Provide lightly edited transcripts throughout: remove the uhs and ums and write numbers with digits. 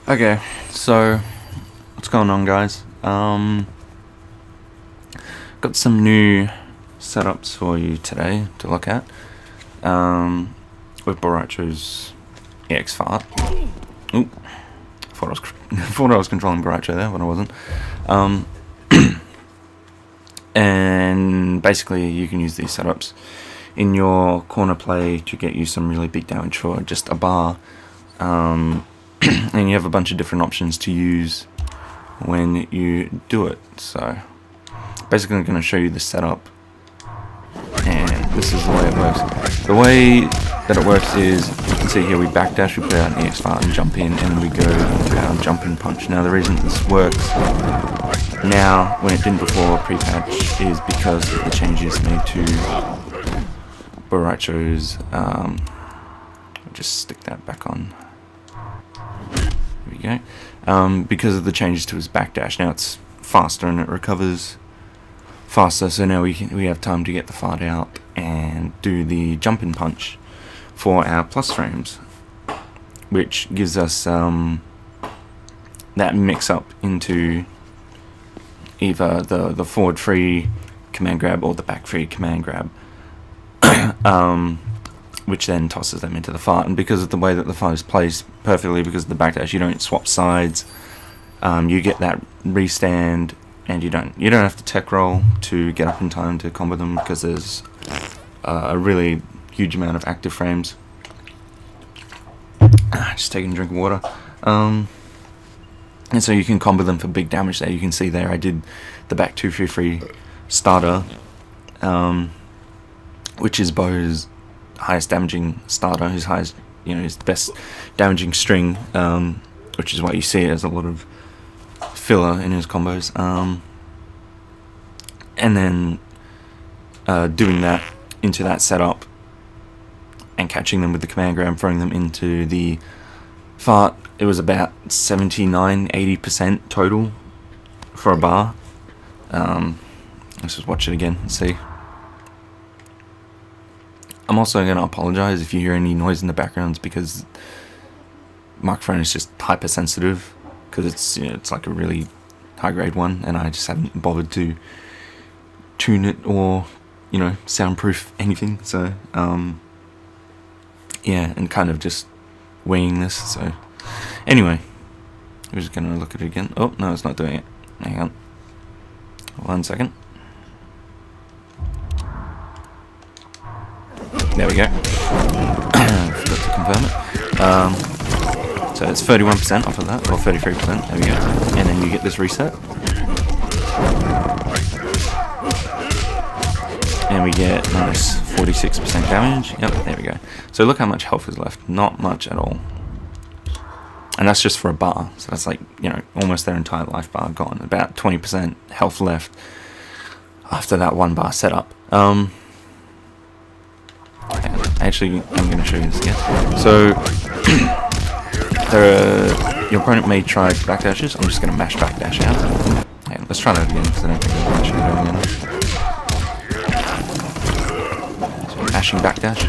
Okay, so what's going on, guys? Got some new setups for you today to look at. With Bo Rai Cho's EX fart. Oop, thought I was controlling Bo Rai Cho there, but I wasn't. And basically, you can use these setups in your corner play to get you some really big damage for just a bar. And you have a bunch of different options to use when you do it. So basically I'm going to show you the setup, and this is the way it works. The way that it works is, you can see here we backdash, we put out an EX fart and jump in, and then we go into our jump in punch. Now the reason this works now when it didn't before pre-patch is because of the changes made to Bo Rai Cho's, I'll just stick that back on. There we go. Because of the changes to his backdash, now it's faster and it recovers faster, so now we have time to get the fart out and do the jump in punch for our plus frames, which gives us that mix up into either the forward free command grab or the back free command grab, which then tosses them into the fart. And because of the way that the fart is placed perfectly, because of the backdash, you don't swap sides, you get that restand, and you don't have to tech roll to get up in time to combo them, because there's a really huge amount of active frames. Just taking a drink of water. And so you can combo them for big damage there. You can see there I did the back 2-3-3 starter, which is Bo's highest damaging starter, his highest, his best damaging string, which is why you see it as a lot of filler in his combos. And then doing that into that setup and catching them with the command grab, throwing them into the fart, it was about 79-80% total for a bar. Let's just watch it again and see. I'm also going to apologize if you hear any noise in the backgrounds, because microphone is just hypersensitive, because it's like a really high grade one, and I just haven't bothered to tune it or soundproof anything. So yeah, and kind of just weighing this. So anyway, we're just going to look at it again. Oh no, it's not doing it. Hang on, 1 second. There we go. Forgot to confirm it. So it's 31% off of that, or 33%. There we go. And then you get this reset, and we get nice 46% damage. Yep, there we go. So look how much health is left. Not much at all. And that's just for a bar. So that's like almost their entire life bar gone. About 20% health left after that one bar setup. Actually, I'm going to show you this again. So, your opponent may try backdashes. I'm just going to mash backdash out. Okay, let's try that again, because I don't think I'm mashing it again. So mashing backdash.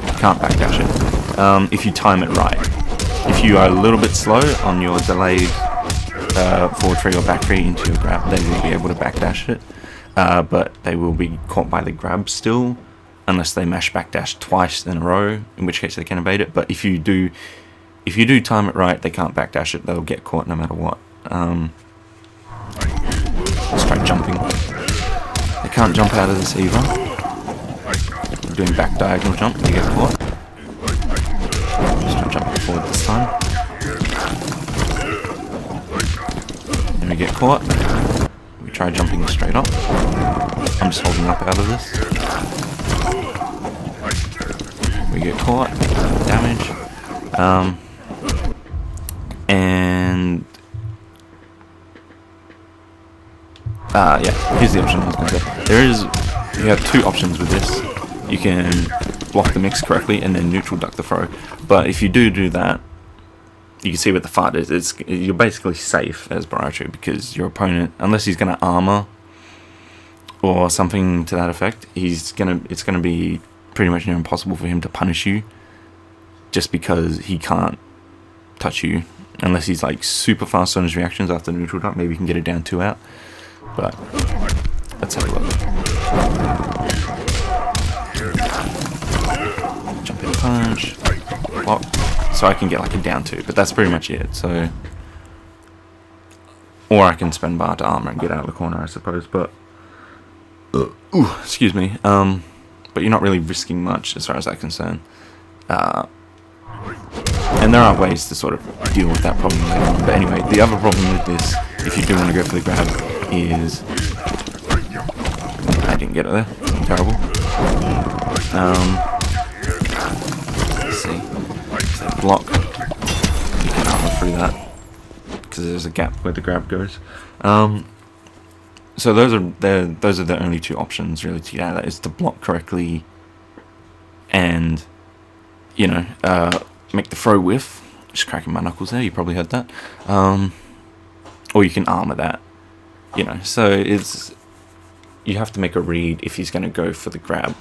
You can't backdash it. If you time it right. If you are a little bit slow on your delayed forward free or back free into your grab, they will be able to backdash it. But they will be caught by the grab still, unless they mash backdash twice in a row, in which case they can evade it. But if you do time it right, they can't backdash it. They'll get caught no matter what. Let's try jumping. They can't jump out of this either. Doing back diagonal jump, they get caught. Let's try jumping forward this time. Then we get caught. We try jumping straight up. I'm just holding up out of this. We get caught, damage, and yeah, here's the option I was going to say. You have two options with this. You can block the mix correctly and then neutral duck the throw, but if you do that, you can see what the fart is. You're basically safe as Bo Rai Cho, because your opponent, unless he's going to armor or something to that effect, it's going to be pretty much impossible for him to punish you, just because he can't touch you unless he's like super fast on his reactions after the neutral duck. Maybe you can get it down 2 out, but let's have a look. Jump in punch, block, so I can get like a down 2, but that's pretty much it. So, or I can spend bar to armor and get out of the corner, I suppose, but ooh, excuse me, but you're not really risking much as far as I'm concerned. And there are ways to sort of deal with that problem later on. But anyway, the other problem with this, if you do want to go for the grab, is I didn't get it there. I'm terrible. Let's see. So block. You can armor through that because there's a gap where the grab goes. So those are the only 2 options really to get out of that, is to block correctly and, you know, make the throw whiff. Just cracking my knuckles there, you probably heard that. Or you can armor that, you know. So you have to make a read if he's going to go for the grab,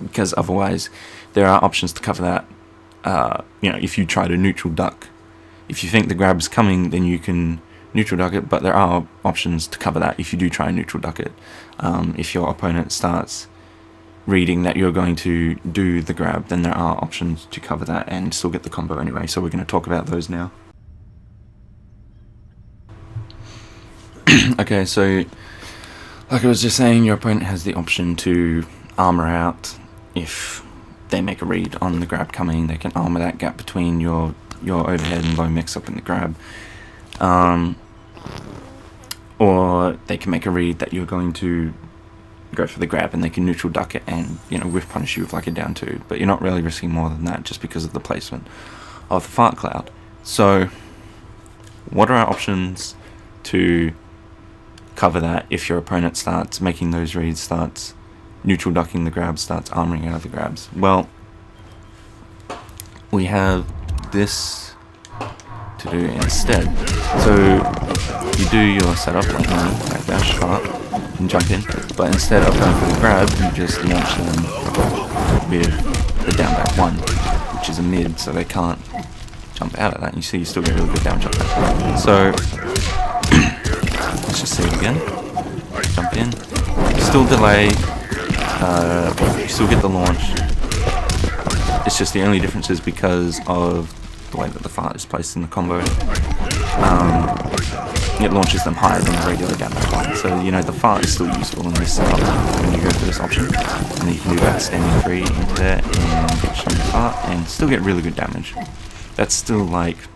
because otherwise there are options to cover that. You know, if you try to neutral duck, if you think the grab's coming, then you can neutral duck it, but there are options to cover that if you do try and neutral duck it. If your opponent starts reading that you're going to do the grab, then there are options to cover that and still get the combo anyway, so we're going to talk about those now. Okay, so like I was just saying, your opponent has the option to armor out. If they make a read on the grab coming, they can armor that gap between your overhead and low mix up in the grab, or they can make a read that you're going to go for the grab and they can neutral duck it and, you know, whiff punish you with like a down 2, but you're not really risking more than that just because of the placement of the fart cloud. So what are our options to cover that if your opponent starts making those reads, starts neutral ducking the grabs, starts armoring out of the grabs? Well, we have this to do instead. So you do your setup like normal, backdash, fart, and jump in, but instead of going for the grab, you just launch them with the down back 1, which is a mid, so they can't jump out of that. You see, you still get really good down jump back. So let's just see it again. Jump in, you still delay, you still get the launch. It's just the only difference is because of the way that the fart is placed in the combo. It launches them higher than the regular down back 1. So, you know, the fart is still useful in this setup when you go for this option. And then you can do that standing 3 into there and get the fart and still get really good damage. That's still like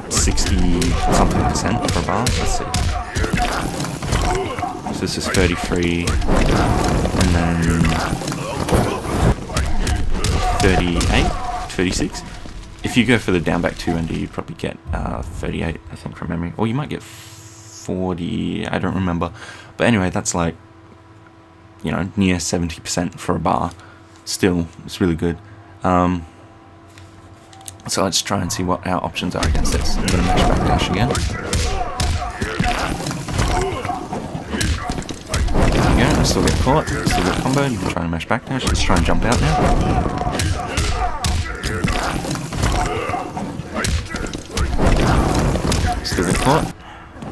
60-something% for a bar. Let's see. So this is 33, and then 38, 36. If you go for the down back 2 ender, you probably get 38, I think, from memory. Or you might get 40, I don't remember. But anyway, that's like, you know, near 70% for a bar. Still, it's really good. So let's try and see what our options are against this. I'm going to mash backdash again. There we go, I still get caught, still get comboed. You can try and mash backdash. Let's try and jump out now. Still get caught.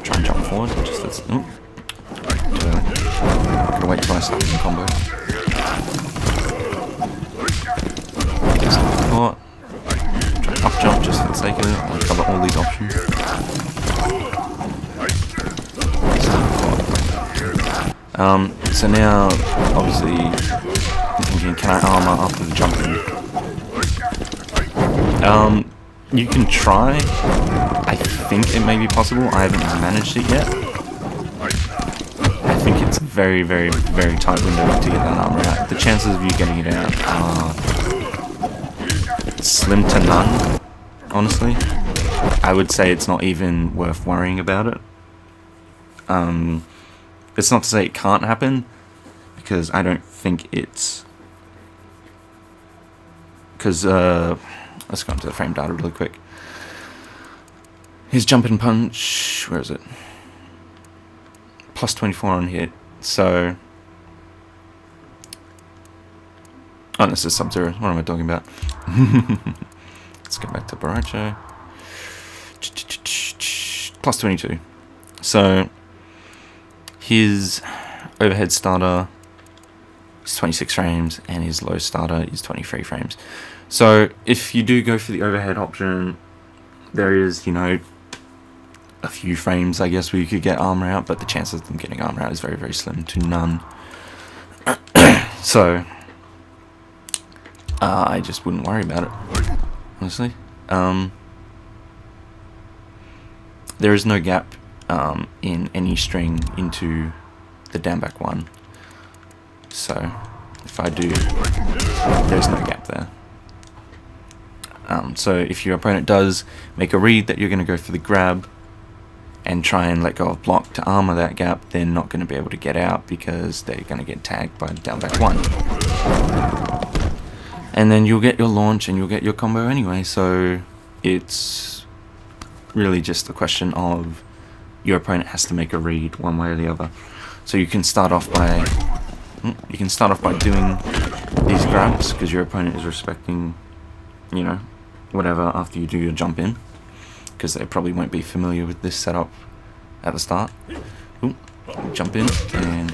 Try and jump forward. Just let's. Too early. Gotta wait till I start the combo. Still get caught. Try and up jump just for the sake of it. I want to cover all these options. Still get caught. So now, obviously, I'm thinking, can I armor after the jumping? You can try. I think it may be possible. I haven't managed it yet. I think it's a very, very, very tight window to get that armor out. The chances of you getting it out are slim to none, honestly. I would say it's not even worth worrying about it. It's not to say it can't happen, because I don't think it's... Because, let's go into the frame data really quick. His jump and punch, where is it? Plus 24 on hit, so... Oh, this is Sub-Zero, what am I talking about? Let's go back to Bo Rai Cho. Plus 22. So his overhead starter is 26 frames and his low starter is 23 frames. So if you do go for the overhead option, there is, you know, a few frames, I guess, where you could get armor out, but the chances of them getting armor out is very, very slim to none. So I just wouldn't worry about it, honestly. There is no gap in any string into the down back one. So if I do, there's no gap there. So if your opponent does make a read that you're going to go for the grab and try and let go of block to armor that gap, they're not going to be able to get out because they're going to get tagged by the down back one. And then you'll get your launch and you'll get your combo anyway, so it's really just a question of your opponent has to make a read one way or the other. So you can start off by doing these grabs because your opponent is respecting, you know, whatever after you do your jump in, because they probably won't be familiar with this setup at the start. Ooh, jump in, and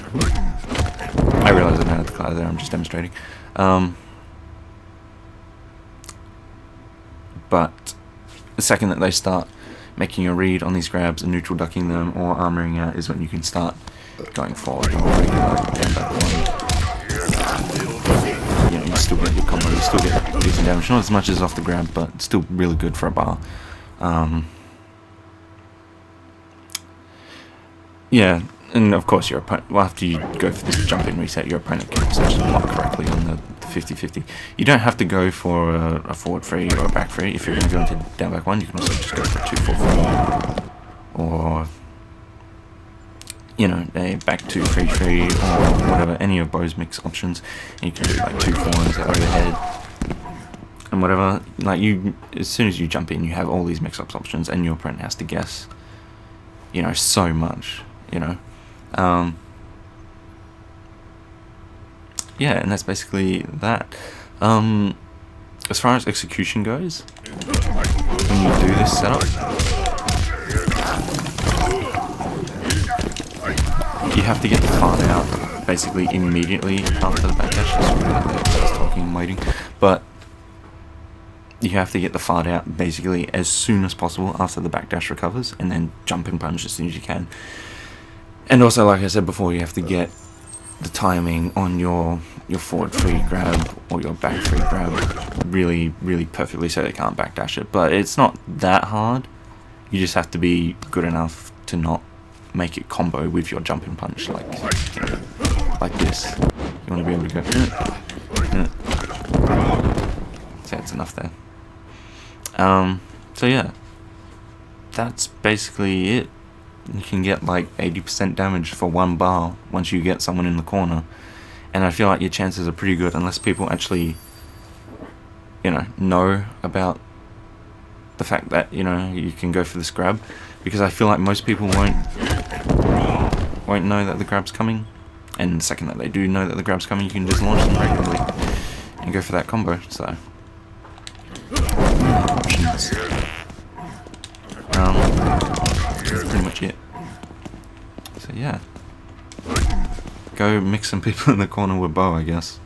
I realize I don't have the cloud there, I'm just demonstrating. But the second that they start making a read on these grabs and neutral ducking them or armoring out is when you can start going forward and regular down back one. You know, you still get your combo, you still get decent damage, not as much as off the grab, but still really good for a bar. Yeah, and of course your opponent, well, after you go for this jump in reset, your opponent can essentially block correctly on the 50-50. You don't have to go for a forward free or a back free. If you're going to go into down back one, you can also just go for 2-4-4 or, you know, a back 2 free or whatever, any of Bo's mix options. And you can do like 2-4s overhead and whatever. Like, you, as soon as you jump in, you have all these mix ups options, and your opponent has to guess, you know, so much, you know. Yeah, and that's basically that. As far as execution goes, when you do this setup, you have to get the fart out basically immediately after the backdash. Just talking and waiting, but you have to get the fart out basically as soon as possible after the backdash recovers, and then jump and punch as soon as you can. And also, like I said before, you have to get the timing on your forward free grab or your back free grab really, really perfectly so they can't backdash it. But it's not that hard. You just have to be good enough to not make it combo with your jump and punch, like, you know, like this. You want to be able to go. So it's enough there. So yeah, that's basically it. You can get like 80% damage for one bar once you get someone in the corner, and I feel like your chances are pretty good unless people actually, you know about the fact that, you know, you can go for this grab, because I feel like most people won't know that the grab's coming, and the second that they do know that the grab's coming, you can just launch them regularly and go for that combo. So options. That's pretty much it. So yeah, go mix some people in the corner with Bo, I guess.